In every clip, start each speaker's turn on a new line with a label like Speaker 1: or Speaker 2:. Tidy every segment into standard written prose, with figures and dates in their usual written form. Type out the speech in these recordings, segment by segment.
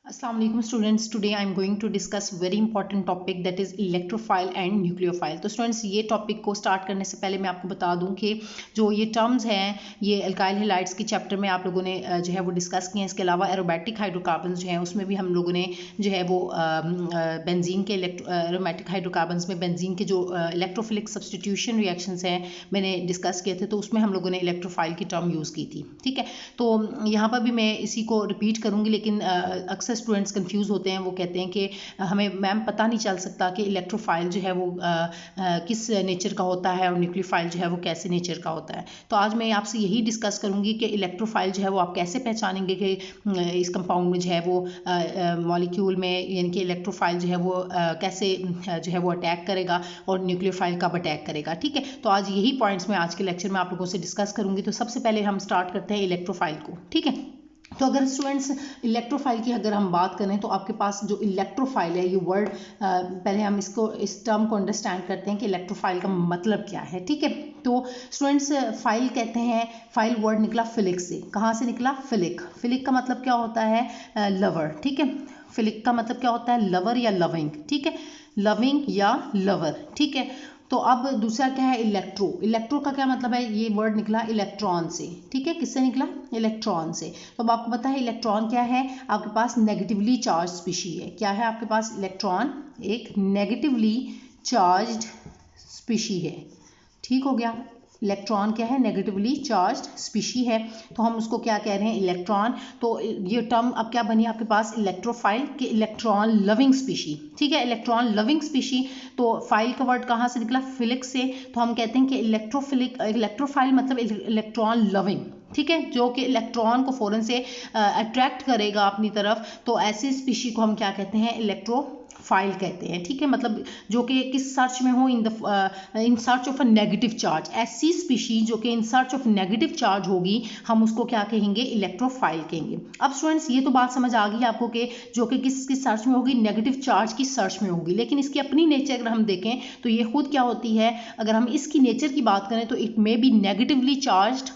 Speaker 1: अस्सलाम वालेकुम students, today I am going to discuss very important topic that is electrophile and nucleophile. तो students, ये topic को start करने से पहले मैं आपको बता दूं कि जो ये टर्म्स हैं ये अल्काइल हैलाइड्स के चैप्टर में आप लोगों ने जो है वो डिस्कस किए हैं। इसके अलावा एरोमेटिक हाइड्रोकार्बन्स जो हैं उसमें भी हम लोगों ने जो है वो बेंजीन के एरोमेटिक हाइड्रोकार्बन्स में बेंजीन के जो इलेक्ट्रोफिलिक सब्सटीट्यूशन रिएक्शंस हैं मैंने डिस्कस किए थे, तो उसमें हम लोगों ने इलेक्ट्रोफाइल की टर्म यूज़ की थी। ठीक है, तो यहाँ पर भी मैं इसी को रिपीट करूँगी, लेकिन अक्सर स्टूडेंट्स कंफ्यूज होते हैं। वो कहते हैं कि हमें मैम पता नहीं चल सकता कि इलेक्ट्रोफाइल जो है वो किस नेचर का होता है और न्यूक्लियोफाइल जो है वो कैसे नेचर का होता है। तो आज मैं आपसे यही डिस्कस करूंगी कि इलेक्ट्रोफाइल जो है वो आप कैसे पहचानेंगे कि इस कंपाउंड में जो है वो मॉलिक्यूल में यानी कि इलेक्ट्रोफाइल जो है वो कैसे जो है वो अटैक करेगा और न्यूक्लियोफाइल कब अटैक करेगा। ठीक है, तो आज यही पॉइंट्स मैं आज के लेक्चर में आप लोगों से डिस्कस करूंगी। तो सबसे पहले हम स्टार्ट करते हैं इलेक्ट्रोफाइल को। ठीक है, तो अगर स्टूडेंट्स इलेक्ट्रोफाइल की अगर हम बात करें तो आपके पास जो इलेक्ट्रोफाइल है ये वर्ड, पहले हम इस टर्म को अंडरस्टैंड करते हैं कि इलेक्ट्रोफाइल का मतलब क्या है। ठीक है, तो स्टूडेंट्स फाइल कहते हैं, फाइल वर्ड निकला फिलिक से। कहाँ से निकला? फिलिक। फिलिक का मतलब क्या होता है? लवर। ठीक है, फिलिक का मतलब क्या होता है? लवर या लविंग। ठीक है, लविंग या लवर। ठीक है, तो अब दूसरा क्या है? इलेक्ट्रो। इलेक्ट्रो का क्या मतलब है? ये वर्ड निकला इलेक्ट्रॉन से। ठीक है, किससे निकला? इलेक्ट्रॉन से। तो अब आपको पता है इलेक्ट्रॉन क्या है? आपके पास नेगेटिवली चार्ज स्पीशी है। क्या है आपके पास? इलेक्ट्रॉन एक नेगेटिवली चार्ज्ड स्पीशी है। ठीक हो गया, इलेक्ट्रॉन क्या है? नेगेटिवली चार्ज्ड स्पीशी है, तो हम उसको क्या कह रहे हैं? इलेक्ट्रॉन। तो ये टर्म अब क्या बनी आपके पास? इलेक्ट्रोफाइल के इलेक्ट्रॉन लविंग स्पीशी। ठीक है, इलेक्ट्रॉन लविंग स्पीशी। तो फाइल का वर्ड कहाँ से निकला? फिलिक से। तो हम कहते हैं कि इलेक्ट्रोफाइल मतलब इलेक्ट्रॉन लविंग। ठीक है, जो कि इलेक्ट्रॉन को फ़ौरन से अट्रैक्ट करेगा अपनी तरफ, तो ऐसी स्पीशी को हम क्या कहते हैं? इलेक्ट्रोफाइल कहते हैं। ठीक है, मतलब जो कि किस सर्च में हो? In search of a negative charge. ऐसी स्पीशी जो कि in search of negative charge होगी, हम उसको क्या कहेंगे? इलेक्ट्रोफाइल कहेंगे। अब स्टूडेंट्स, ये तो बात समझ आ गई आपको कि जो कि किस सर्च में होगी? नेगेटिव चार्ज की सर्च में होगी। लेकिन इसकी अपनी नेचर अगर हम देखें तो ये खुद क्या होती है? अगर हम इसकी नेचर की बात करें तो it may B negatively charged,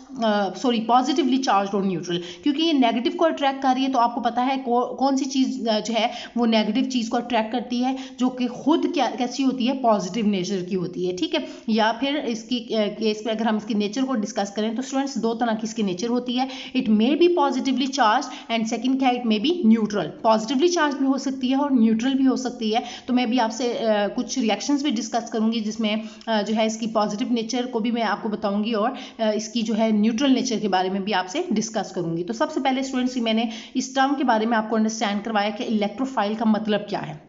Speaker 1: positively charge और न्यूट्रल। क्योंकि ये नेगेटिव को अट्रैक्ट कर रही है, तो आपको पता है कौन सी चीज़ जो है वो नेगेटिव चीज़ को अट्रैक्ट करती है, जो कि खुद कैसी होती है? पॉजिटिव नेचर की होती है। ठीक है, या फिर इसकी केस में अगर हम इसकी नेचर को डिस्कस करें तो स्टूडेंट्स दो तरह की इसकी नेचर होती है। It may be positively charge and second क्या? It may be neutral. Positively charge भी हो सकती है और न्यूट्रल भी हो सकती है। तो मैं भी आपसे कुछ रिएक्शंस भी डिस्कस करूंगी जिसमें जो है इसकी पॉजिटिव नेचर को भी मैं आपको बताऊंगी और इसकी जो है न्यूट्रल नेचर के बारे में भी आपसे डिस्कस करूंगी। तो सबसे पहले स्टूडेंट्स मैंने इस टर्म के बारे में आपको अंडरस्टैंड करवाया कि इलेक्ट्रोफाइल का मतलब क्या है।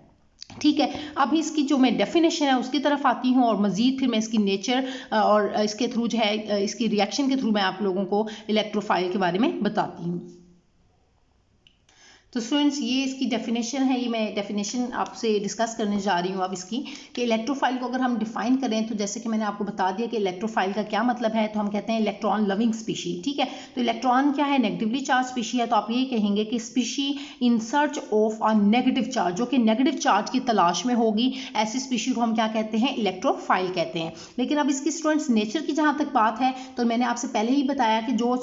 Speaker 1: ठीक है, अब इसकी जो मैं डेफिनेशन है उसकी तरफ आती हूँ और मजीद फिर मैं इसकी नेचर और इसके थ्रू जो है इसकी रिएक्शन के थ्रू मैं आप लोगों को इलेक्ट्रोफाइल के बारे में बताती हूँ। तो स्टूडेंट्स, ये इसकी डेफिनेशन है, ये मैं डेफिनेशन आपसे डिस्कस करने जा रही हूँ अब इसकी, कि इलेक्ट्रोफाइल को अगर हम डिफाइन करें तो जैसे कि मैंने आपको बता दिया कि इलेक्ट्रोफाइल का क्या मतलब है, तो हम कहते हैं इलेक्ट्रॉन लविंग स्पीशी। ठीक है, तो इलेक्ट्रॉन क्या है? नेगेटिवली चार्ज स्पीशी है, तो आप ये कहेंगे कि species in search of a negative charge, जो कि नेगेटिव चार्ज की तलाश में होगी, ऐसी स्पीशी को हम क्या कहते हैं? इलेक्ट्रोफाइल कहते हैं। लेकिन अब इसकी स्टूडेंट्स नेचर की जहाँ तक बात है तो मैंने आपसे पहले ही बताया कि जो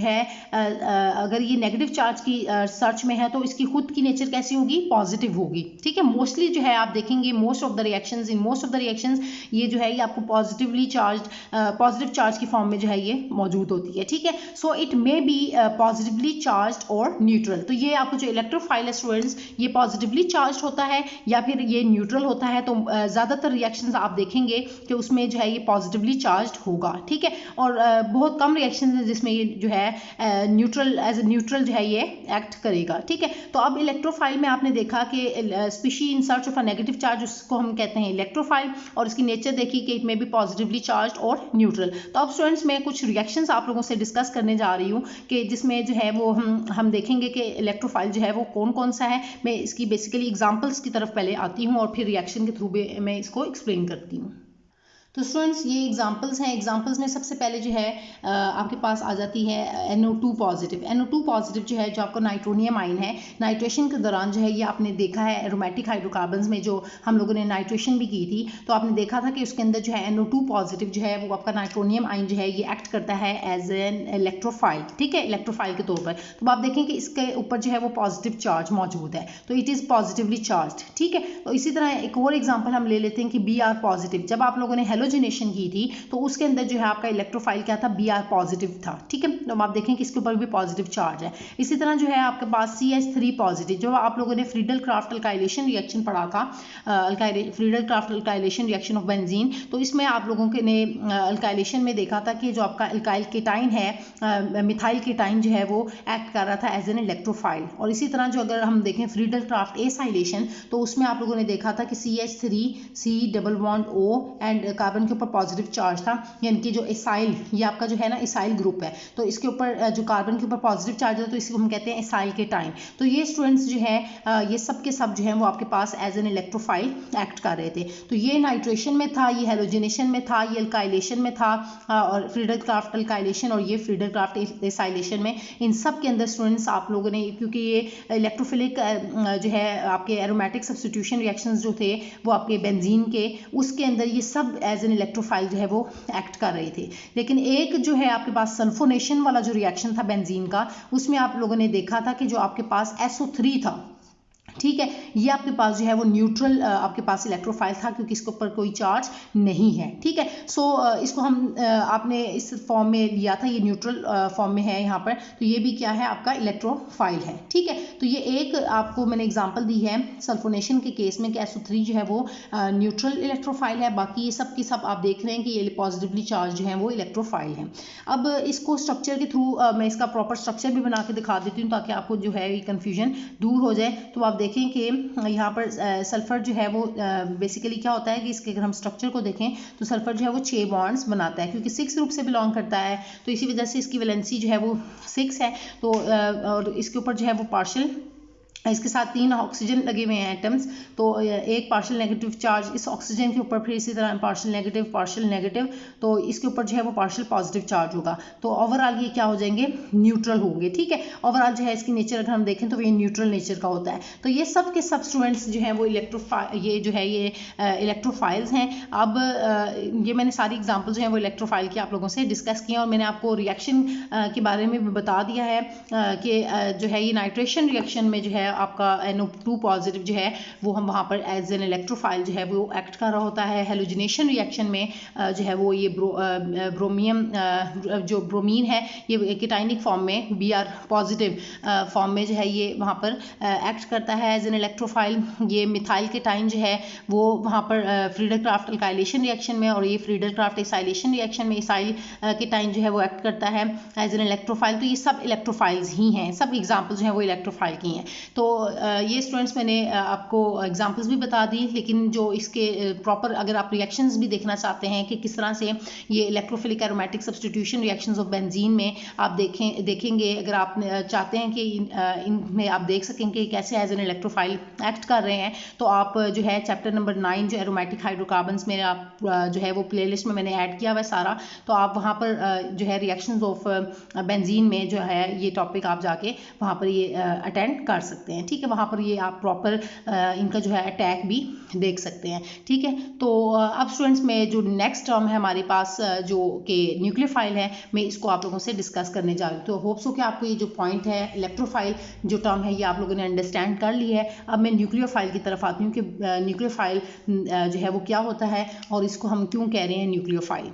Speaker 1: है अगर ये नेगेटिव चार्ज की सर्च में है तो इसकी खुद की नेचर कैसी होगी? पॉजिटिव होगी। ठीक है, मोस्टली जो है आप देखेंगे मोस्ट ऑफ द रिएक्शंस ये जो है ये आपको पॉजिटिवली चार्ज, पॉजिटिव चार्ज की फॉर्म में जो है ये मौजूद होती है। ठीक है, so it may be positively charge और न्यूट्रल। तो ये आपको जो इलेक्ट्रोफाइल है स्टूडेंट्स, ये पॉजिटिवली चार्ज होता है या फिर ये न्यूट्रल होता है। तो ज़्यादातर रिएक्शंस आप देखेंगे कि उसमें जो है ये पॉजिटिवली चार्ज होगा। ठीक है, और बहुत कम रिएक्शंस हैं जिसमें ये जो है न्यूट्रल, एज ए न्यूट्रल जो है ये एक्ट करेगा। ठीक है, तो अब इलेक्ट्रोफाइल में आपने देखा कि species in search of a negative charge, उसको हम कहते हैं इलेक्ट्रोफाइल, और इसकी नेचर देखी कि it may be positively charge और न्यूट्रल। तो अब स्टूडेंट्स मैं कुछ रिएक्शंस आप लोगों से डिस्कस करने जा रही हूँ कि जिसमें जो है वो हम देखेंगे कि इलेक्ट्रोफाइल जो है वो कौन कौन सा है। मैं इसकी बेसिकली एग्जाम्पल्स की तरफ पहले आती हूँ और फिर रिएक्शन के थ्रू मैं इसको एक्सप्लेन करती हूँ। तो स्टूडेंट्स ये एग्जांपल्स हैं। एग्जांपल्स में सबसे पहले जो है आपके पास आ जाती है NO2 पॉजिटिव। NO2 पॉजिटिव जो है, जो आपका नाइट्रोनियम आइन है, नाइट्रेशन के दौरान जो है ये आपने देखा है एरोमेटिक हाइड्रोकार्बन्स में जो हम लोगों ने नाइट्रेशन भी की थी, तो आपने देखा था कि उसके अंदर जो है NO2 पॉजिटिव जो है वो आपका नाइट्रोनियम आइन जो है ये एक्ट करता है एज एन इलेक्ट्रोफाइल, ठीक है, इलेक्ट्रोफाइल के तौर पर। तो आप देखें कि इसके ऊपर जो है वो पॉजिटिव चार्ज मौजूद है, तो इट इज़ पॉजिटिवली चार्ज, ठीक है। तो इसी तरह एक और एग्जाम्पल हम ले लेते हैं कि Br पॉजिटिव। जब आप लोगों ने हेलोजिनेशन की थी तो उसके अंदर जो है आपका इलेक्ट्रोफाइल क्या था, Br पॉजिटिव था, ठीक है। तो आप देखें कि इसके ऊपर भी पॉजिटिव चार्ज है। इसी तरह जो है आपके पास CH3 पॉजिटिव, जो आप लोगों ने फ्रीडल क्राफ्ट अल्काइलेशन रिएक्शन पढ़ा था, Friedel craft alkylation reaction of benzene, तो इसमें आप लोगों के ने अल्काइलेशन में देखा था कि जो आपका अल्काइल केटाइन है, मिथाइल केटाइन जो है वो एक्ट कर रहा था एज एन इलेक्ट्रोफाइल। और इसी तरह जो अगर हम देखें फ्रीडल क्राफ्ट एसाइलेशन, तो उसमें आप लोगों ने देखा था कि CH3 C double bond O and carbon के ऊपर पॉजिटिव चार्ज था, यानी कि जो एसाइल, ये आपका जो है ना एसाइल ग्रुप है, तो इसके ऊपर जो कार्बन के ऊपर पॉजिटिव चार्ज है तो इसको हम कहते हैं एसाइल केटाइन। तो ये स्टूडेंट्स जो है ये सब के सब जो है वो आपके पास एज एन इलेक्ट्रोफाइल एक्ट कर रहे थे। तो ये नाइट्रेशन में था, ये हेलोजिनेशन में था, ये अल्काइलेशन में था, और फ्रीडल क्राफ्ट अल्काइलेशन और ये फ्रीडल क्राफ्ट एसाइलेशन में, इन सब के अंदर स्टूडेंट्स आप लोगों ने, क्योंकि ये इलेक्ट्रोफिलिक जो है आपके एरोमेटिक सब्स्टिट्यूशन रिएक्शंस जो थे वो आपके बेंजीन के, उसके अंदर ये सब एज एन इलेक्ट्रोफाइल जो है वो एक्ट कर रहे थे। लेकिन एक जो है आपके पास सल्फोनेशन वाला जो रिएक्शन था बेंजीन का, उसमें आप लोगों ने देखा था कि जो आपके पास SO3 था, ठीक है, ये आपके पास जो है वो न्यूट्रल आपके पास इलेक्ट्रोफाइल था, क्योंकि इसके ऊपर कोई चार्ज नहीं है, ठीक है। सो इसको हम आपने इस फॉर्म में लिया था, ये न्यूट्रल फॉर्म में है यहाँ पर, तो ये भी क्या है आपका इलेक्ट्रोफाइल है, ठीक है। तो ये एक आपको मैंने एग्जांपल दी है सल्फोनेशन के केस में कि SO3 जो है वो न्यूट्रल इलेक्ट्रोफाइल है, बाकी ये सब की सब आप देख रहे हैं कि ये पॉजिटिवली चार्ज जो है वो इलेक्ट्रोफाइल है। अब इसको स्ट्रक्चर के थ्रू मैं इसका प्रॉपर स्ट्रक्चर भी बना के दिखा देती हूँ ताकि आपको जो है ये कन्फ्यूजन दूर हो जाए। तो आप देखें कि यहाँ पर सल्फर जो है वो बेसिकली क्या होता है कि इसके अगर हम स्ट्रक्चर को देखें तो सल्फर जो है वो 6 बॉन्ड्स बनाता है, क्योंकि 6 ग्रुप से बिलोंग करता है, तो इसी वजह से इसकी वैलेंसी जो है वो 6 है। तो और इसके ऊपर जो है वो पार्शियल, इसके साथ 3 ऑक्सीजन लगे हुए हैं एटम्स, तो एक पार्शियल नेगेटिव चार्ज इस ऑक्सीजन के ऊपर, फिर इसी तरह पार्शियल नेगेटिव, तो इसके ऊपर जो है वो पार्शियल पॉजिटिव चार्ज होगा। तो ओवरऑल ये क्या हो जाएंगे, न्यूट्रल होंगे, ठीक है। ओवरऑल जो है इसकी नेचर अगर हम देखें तो ये न्यूट्रल नेचर का होता है। तो ये सब के सब स्टूडेंट्स जो हैं वो ये जो है ये इलेक्ट्रोफाइल्स हैं। अब ये मैंने सारी एग्जाम्पल जो है वो इलेक्ट्रोफाइल की आप लोगों से डिस्कस किए, और मैंने आपको रिएक्शन के बारे में भी बता दिया है कि जो है ये नाइट्रेशन रिएक्शन में जो है आपका NO2 पॉजिटिव जो है वो हम वहाँ पर एज एन इलेक्ट्रोफाइल जो है वो एक्ट कर रहा होता है। हेलोजिनेशन रिएक्शन में जो है वो ये ब्रोमियम जो ब्रोमीन है ये केटाइनिक फॉर्म में Br पॉजिटिव फॉर्म में जो है ये वहाँ पर एक्ट करता है एज एन इलेक्ट्रोफाइल। ये मिथाइल केटाइन जो है वो वहाँ पर फ्रीडल क्राफ्ट अल्काइलेशन रिएक्शन में, और ये फ्रीडल क्राफ्ट एसाइलेशन रिएक्शन में इसाइल केटाइन जो है वो एक्ट करता है एज एन इलेक्ट्रोफाइल। तो ये सब इलेक्ट्रोफाइल्स ही हैं, सब एग्जाम्पल जो है वो इलेक्ट्रोफाइल की हैं। तो ये स्टूडेंट्स मैंने आपको एग्जांपल्स भी बता दी, लेकिन जो इसके प्रॉपर अगर आप रिएक्शंस भी देखना चाहते हैं कि किस तरह से ये electrophilic aromatic substitution reactions of benzene में आप देखेंगे, अगर आप चाहते हैं कि इनमें आप देख सकें कि कैसे एज एन इलेक्ट्रोफाइल एक्ट कर रहे हैं, तो आप जो है चैप्टर नंबर 9 जो एरोमेटिक हाइड्रोकार्बन्स में आप जो है वो प्लेलिस्ट में मैंने ऐड किया हुआ है सारा, तो आप वहाँ पर जो है रिएक्शंस ऑफ बेंजीन में जो है ये टॉपिक आप जाके वहाँ पर ये अटेंड कर सकते हैं, ठीक है। वहाँ पर ये आप प्रॉपर इनका जो है अटैक भी देख सकते हैं, ठीक है। तो अब स्टूडेंट्स में जो नेक्स्ट टर्म है हमारे पास जो कि न्यूक्लियोफाइल है, मैं इसको आप लोगों से डिस्कस करने जा रही हूँ। तो होप्स हो कि आपको ये जो पॉइंट है इलेक्ट्रोफाइल जो टर्म है ये आप लोगों ने अंडरस्टैंड कर ली है। अब मैं न्यूक्लियोफाइल की तरफ आती हूँ कि न्यूक्लियोफाइल जो है वो क्या होता है और इसको हम क्यों कह रहे हैं न्यूक्लियोफाइल।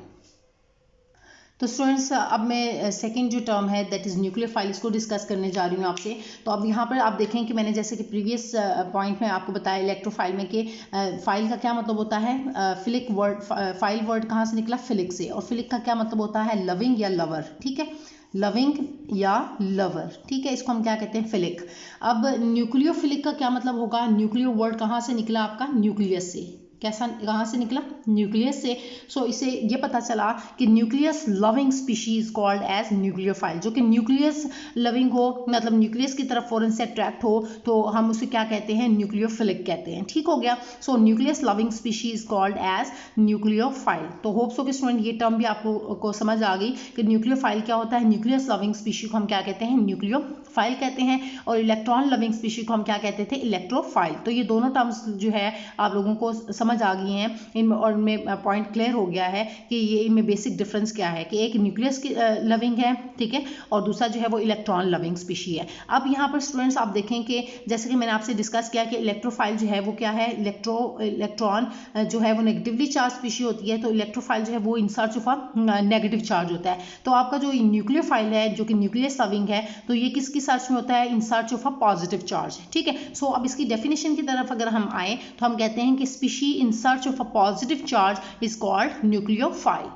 Speaker 1: तो स्टूडेंट्स अब मैं सेकंड जो टर्म है दैट इज़ न्यूक्लियोफाइल, इसको डिस्कस करने जा रही हूँ आपसे। तो अब यहाँ पर आप देखें कि मैंने जैसे कि प्रीवियस पॉइंट में आपको बताया इलेक्ट्रोफाइल में कि फाइल का क्या मतलब होता है, फिलिक वर्ड, फाइल वर्ड कहाँ से निकला, फिलिक से, और फिलिक का क्या मतलब होता है, लविंग या लवर, ठीक है, लविंग या लवर, ठीक है, इसको हम क्या कहते हैं, फिलिक। अब न्यूक्लियोफिलिक का क्या मतलब होगा, न्यूक्लियो वर्ड कहाँ से निकला आपका, न्यूक्लियस से, कैसा, कहाँ से निकला, न्यूक्लियस से। सो इसे ये पता चला कि nucleus loving species called as nucleophile, जो कि न्यूक्लियस लविंग हो, मतलब न्यूक्लियस की तरफ फौरन से अट्रैक्ट हो, तो हम उसे क्या कहते हैं, न्यूक्लियोफिलिक कहते हैं। ठीक हो गया। So nucleus loving species called as nucleophile. तो होप सो कि स्टूडेंट ये टर्म भी आपको समझ आ गई कि न्यूक्लियोफाइल क्या होता है। न्यूक्लियस लविंग स्पीशी को हम क्या कहते हैं, न्यूक्लियोफाइल कहते हैं, और इलेक्ट्रॉन लविंग स्पीशी को हम क्या कहते थे, इलेक्ट्रोफाइल। तो ये दोनों टर्म्स जो है आप लोगों को समझ आ गई हैं इनमें, और इनमें पॉइंट क्लियर हो गया है कि ये इनमें बेसिक डिफरेंस क्या है, कि एक न्यूक्लियस की लविंग है, ठीक है, और दूसरा जो है वो इलेक्ट्रॉन लविंग स्पीशी है। अब यहाँ पर स्टूडेंट्स आप देखें कि जैसे कि मैंने आपसे डिस्कस किया कि इलेक्ट्रोफाइल जो है वो क्या है, इलेक्ट्रॉन जो है वो नेगेटिवली चार्ज स्पीशी होती है, तो इलेक्ट्रोफाइल जो है वो in search of a negative charge होता है। तो आपका जो न्यूक्लियोफाइल है, जो कि न्यूक्लियस लविंग है, तो ये किसकी सर्च में होता है, in search of a positive charge. ठीक है। सो अब इसकी डेफिनेशन की तरफ अगर हम आए तो हम कहते हैं कि species in search of a positive charge is called nucleophile.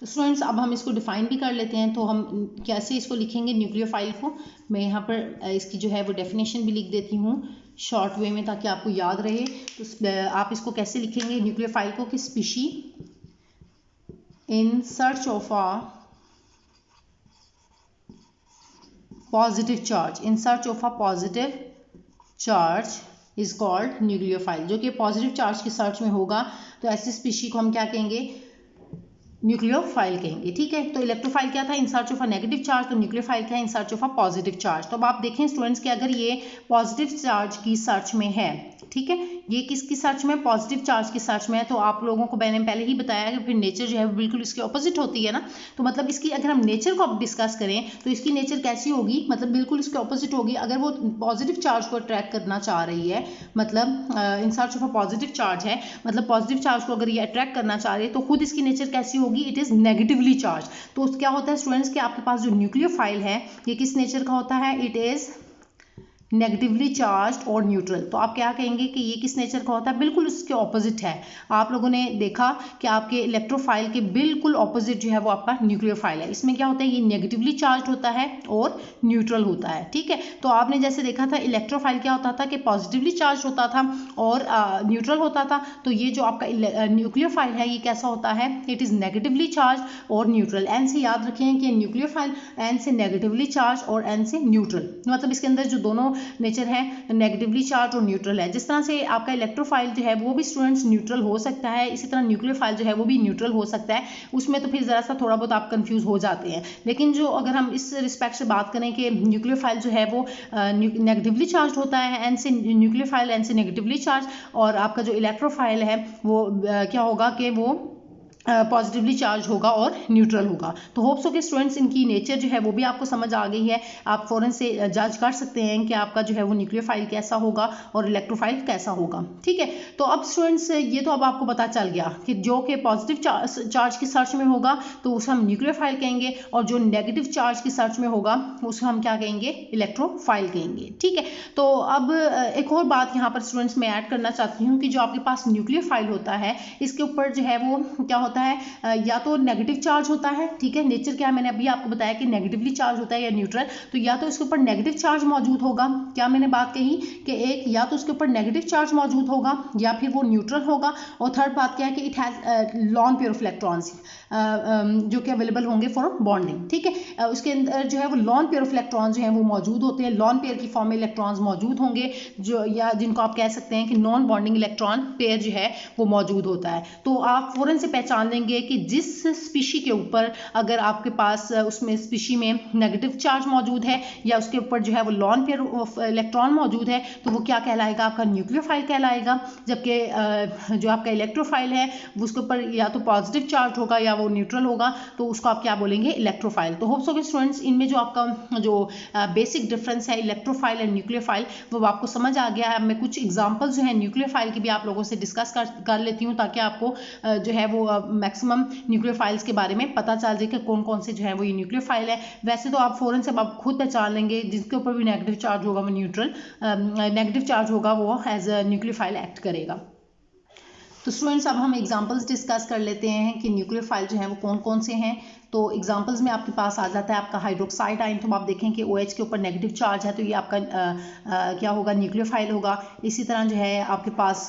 Speaker 1: तो स्टूडेंट्स अब हम इसको डिफाइन भी कर लेते हैं। तो हम कैसे इसको लिखेंगे न्यूक्लियोफाइल को, मैं यहाँ पर इसकी जो है वो डेफिनेशन भी लिख देती हूँ शॉर्ट वे में, ताकि आपको याद रहे। तो आप इसको कैसे लिखेंगे न्यूक्लियोफाइल को, कि species in search of a positive charge, in search of a positive charge is called nucleophile. जो कि पॉजिटिव चार्ज की सर्च में होगा, तो ऐसी स्पीशी को हम क्या कहेंगे, न्यूक्लियोफाइल कहेंगे। ठीक है। तो इलेक्ट्रोफाइल क्या था, in search of a negative charge, तो न्यूक्लियोफाइल क्या है, in search of a positive charge. तो अब आप देखें स्टूडेंट्स कि अगर ये पॉजिटिव चार्ज की सर्च में है, ठीक है, ये किसकी सर्च में, पॉजिटिव चार्ज की सर्च में है, तो आप लोगों को मैंने पहले ही बताया कि फिर नेचर जो है बिल्कुल इसके ऑपोजिट होती है ना। तो मतलब इसकी अगर हम नेचर को अब डिस्कस करें तो इसकी नेचर कैसी होगी, मतलब बिल्कुल इसके ऑपोजिट होगी। अगर वो पॉजिटिव चार्ज को अट्रैक्ट करना चाह रही है, मतलब in search of a positive charge है, मतलब पॉजिटिव चार्ज को अगर ये अट्रैक्ट करना चाह रही है, तो खुद इसकी नेचर कैसी होगी, इट इज नेगेटिवली चार्ज। तो क्या होता है स्टूडेंट्स कि आपके पास जो न्यूक्लियोफाइल है ये किस नेचर का होता है, इट इज नेगेटिवली चार्ज और न्यूट्रल। तो आप क्या कहेंगे कि ये किस नेचर का होता है, बिल्कुल उसके ऑपोजिट है। आप लोगों ने देखा कि आपके इलेक्ट्रोफाइल के बिल्कुल ऑपोजिट जो है वो आपका न्यूक्लियोफाइल है। इसमें क्या होता है, ये नेगेटिवली चार्ज होता है और न्यूट्रल होता है। ठीक है। तो आपने जैसे देखा था इलेक्ट्रोफाइल क्या होता था कि पॉजिटिवली चार्ज होता था और न्यूट्रल होता था। तो ये जो आपका न्यूक्लियोफाइल है ये कैसा होता है, इट इज नेगेटिवली चार्ज और न्यूट्रल। एन से याद रखें कि न्यूक्लियोफाइल एन से नेगेटिवली चार्ज और एन से न्यूट्रल, मतलब इसके अंदर जो दोनों नेचर है नेगेटिवली चार्ज और न्यूट्रल है। जिस तरह से आपका इलेक्ट्रोफाइल जो है वो भी स्टूडेंट्स न्यूट्रल हो सकता है, इसी तरह न्यूक्लियोफाइल जो है वो भी न्यूट्रल हो सकता है। उसमें तो फिर ज़रा सा थोड़ा बहुत आप कंफ्यूज हो जाते हैं। लेकिन जो अगर हम इस रिस्पेक्ट से बात करें कि न्यूक्लियोफाइल जो है वो नेगेटिवली चार्ज होता है, एन से न्यूक्लियोफाइल एन से नेगेटिवली चार्ज, और आपका जो इलेक्ट्रोफाइल है वो क्या होगा कि वो पॉजिटिवली चार्ज होगा और न्यूट्रल होगा। तो होप्स हो कि स्टूडेंट्स इनकी नेचर जो है वो भी आपको समझ आ गई है। आप फौरन से जज कर सकते हैं कि आपका जो है वो न्यूक्लियोफाइल कैसा होगा और इलेक्ट्रोफाइल कैसा होगा। ठीक है। तो अब स्टूडेंट्स ये तो अब आपको पता चल गया कि जो कि पॉजिटिव चार्ज की सर्च में होगा तो उसे हम न्यूक्लियोफाइल कहेंगे, और जो नेगेटिव चार्ज की सर्च में होगा उसे हम क्या कहेंगे, इलेक्ट्रोफाइल कहेंगे। ठीक है। तो अब एक और बात यहाँ पर स्टूडेंट्स मैं ऐड करना चाहती हूँ कि जो आपके पास न्यूक्लियोफाइल होता है इसके ऊपर जो है वो क्या होता है, या तो नेगेटिव चार्ज होता है। ठीक है। नेचर क्या है, मैंने अभी आपको बताया कि नेगेटिवली चार्ज होता है या न्यूट्रल। तो या तो इसके ऊपर नेगेटिव चार्ज मौजूद होगा, क्या मैंने बात कही कि एक या तो उसके ऊपर नेगेटिव चार्ज मौजूद होगा या फिर वो न्यूट्रल होगा। और थर्ड बात क्या है कि it has lawn pair of electrons जो कि अवेलेबल होंगे फॉर बॉन्डिंग। ठीक है। उसके अंदर जो है वो लॉन पेयर ऑफ इलेक्ट्रॉन्स जो है वो मौजूद होते हैं, लॉन पेयर की फॉर्म में इलेक्ट्रॉन्स मौजूद होंगे, जो या जिनको आप कह सकते हैं कि नॉन बॉन्डिंग इलेक्ट्रॉन पेयर जो है वो मौजूद होता है। तो आप फौरन से पहचान लेंगे कि जिस स्पीशी के ऊपर अगर आपके पास उसमें स्पीशी में नेगेटिव चार्ज मौजूद है या उसके ऊपर जो है वो लॉन पेयर ऑफ इलेक्ट्रॉन मौजूद है, तो वो क्या कहलाएगा, आपका न्यूक्लियोफाइल कहलाएगा। जबकि जो आपका इलेक्ट्रोफाइल है उसके ऊपर या तो पॉजिटिव चार्ज होगा या वो न्यूट्रल होगा, तो उसको आप क्या बोलेंगे, इलेक्ट्रोफाइल। तो होप्स हो स्टूडेंट्स इनमें जो आपका जो बेसिक डिफरेंस है इलेक्ट्रोफाइल एंड न्यूक्लियोफाइल वो आपको समझ आ गया है। मैं कुछ एग्जांपल्स जो है न्यूक्लियोफाइल की भी आप लोगों से डिस्कस कर लेती हूँ, ताकि आपको जो है वो मैक्सिमम न्यूक्लियोफाइल्स के बारे में पता चल जाए कि कौन कौन से जो है वो ये न्यूक्लियोफाइल है। वैसे तो आप फौरन से आप खुद पहचान लेंगे, जिसके ऊपर भी नेगेटिव चार्ज होगा वो न्यूट्रल, नेगेटिव चार्ज होगा वो एज अ न्यूक्लियोफाइल एक्ट करेगा। तो स्टूडेंट्स अब हम एग्जांपल्स डिस्कस कर लेते हैं कि न्यूक्लियोफाइल जो है वो कौन कौन से हैं। तो एग्जांपल्स में आपके पास आ जाता है आपका हाइड्रोक्साइड आयन। तो आप देखें कि OH के ऊपर नेगेटिव चार्ज है, तो ये आपका क्या होगा, न्यूक्लियोफाइल होगा। इसी तरह जो है आपके पास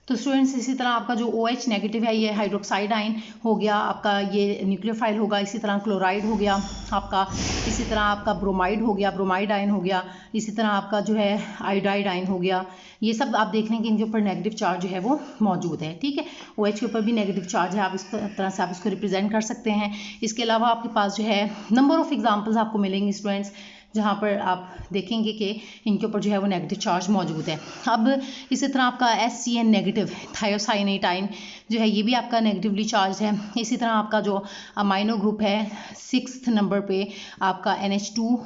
Speaker 1: तो स्टूडेंट्स इसी तरह आपका जो OH नेगेटिव है ये हाइड्रोक्साइड आयन हो गया आपका, ये न्यूक्लियोफाइल होगा। इसी तरह क्लोराइड हो गया आपका, इसी तरह आपका ब्रोमाइड हो गया, ब्रोमाइड आयन हो गया। इसी तरह आपका जो है आयोडाइड आयन हो गया। ये सब आप देख रहे हैं कि इनके ऊपर नेगेटिव चार्ज जो है वो मौजूद है, ठीक है। OH के ऊपर भी नेगेटिव चार्ज है, आप इस तरह से आप इसको रिप्रेजेंट कर सकते हैं। इसके अलावा आपके पास जो है नंबर ऑफ एग्जाम्पल्स आपको मिलेंगे स्टूडेंट्स, जहाँ पर आप देखेंगे कि इनके ऊपर जो है वो नेगेटिव चार्ज मौजूद है। अब इसी तरह आपका SCN नेगेटिव थायोसाइनेट आयन जो है ये भी आपका नेगेटिवली चार्ज है। इसी तरह आपका जो अमाइनो ग्रुप है 6th नंबर पे आपका NH2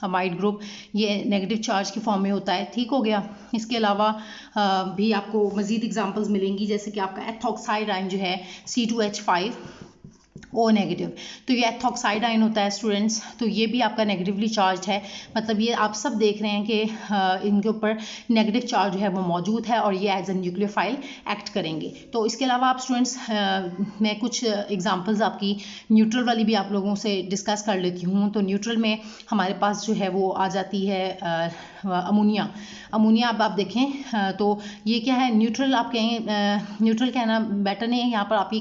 Speaker 1: अमाइड ग्रुप, ये नेगेटिव चार्ज की फॉर्म में होता है, ठीक हो गया। इसके अलावा भी आपको मज़ीद एग्जांपल्स मिलेंगी, जैसे कि आपका एथॉक्साइड आयन जो है C2H5 O नेगेटिव, तो ये एथॉक्साइड आयन होता है स्टूडेंट्स, तो ये भी आपका नेगेटिवली चार्ज है। मतलब ये आप सब देख रहे हैं कि इनके ऊपर नेगेटिव चार्ज जो है वो मौजूद है और ये एज ए न्यूक्लियोफाइल एक्ट करेंगे। तो इसके अलावा आप स्टूडेंट्स मैं कुछ एग्जांपल्स आपकी न्यूट्रल वाली भी आप लोगों से डिस्कस कर लेती हूँ। तो न्यूट्रल में हमारे पास जो है वो आ जाती है अमोनिया। अमोनिया अब आप देखें तो ये क्या है, न्यूट्रल आप कहें, न्यूट्रल कहना बेटर नहीं है, यहाँ पर आप ये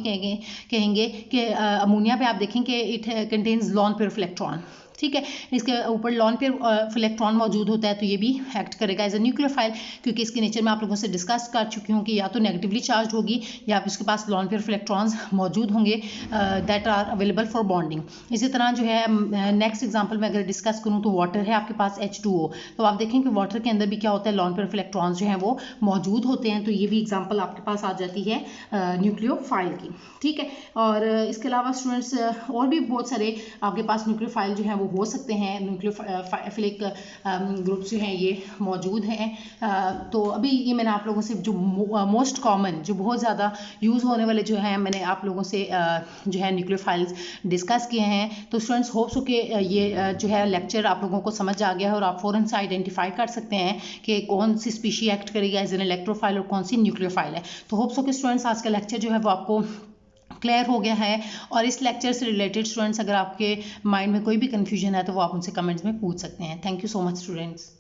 Speaker 1: कहेंगे कि अमोनिया पे आप देखें कि it contains lawn pair of electron, ठीक है। इसके ऊपर लॉन पेयर ऑफ इलेक्ट्रॉन मौजूद होता है, तो ये भी एक्ट करेगा एज ए न्यूक्लियोफाइल, क्योंकि इसके नेचर में आप लोगों से डिस्कस कर चुकी हूँ कि या तो नेगेटिवली चार्ज होगी या उसके पास लॉन पेयर ऑफ इलेक्ट्रॉन्स मौजूद होंगे that are available for bonding. इसी तरह जो है नेक्स्ट एग्जाम्पल में अगर डिस्कस करूँ तो वाटर है आपके पास H2O, तो आप देखें कि वाटर के अंदर भी क्या होता है, लॉन पेयर ऑफ इलेक्ट्रॉन्स जो हैं वो मौजूद होते हैं, तो ये भी एग्जाम्पल आपके पास आ जाती है न्यूक्लियोफाइल की, ठीक है। और इसके अलावा स्टूडेंट्स और भी बहुत सारे आपके पास न्यूक्लियोफाइल जो हैं वो हो सकते हैं, न्यूक्लियोफिलिक ग्रुप्स जो हैं ये मौजूद हैं। तो अभी ये मैंने आप लोगों से जो मोस्ट कॉमन, जो बहुत ज़्यादा यूज़ होने वाले जो हैं, मैंने आप लोगों से जो है न्यूक्लियोफाइल्स डिस्कस किए हैं। तो स्टूडेंट्स होप्स हो कि ये जो है लेक्चर आप लोगों को समझ आ गया है और आप फ़ौरन से आइडेंटिफाई कर सकते हैं कि कौन सी स्पीशी एक्ट करेगी एज एन इलेक्ट्रोफाइल और कौन सी न्यूक्लियोफाइल है। तो होप्स हो कि स्टूडेंट्स आज का लेक्चर जो है वो आपको क्लियर हो गया है। और इस लेक्चर से रिलेटेड स्टूडेंट्स अगर आपके माइंड में कोई भी कन्फ्यूजन है तो वो आप उनसे कमेंट्स में पूछ सकते हैं। Thank you so much students.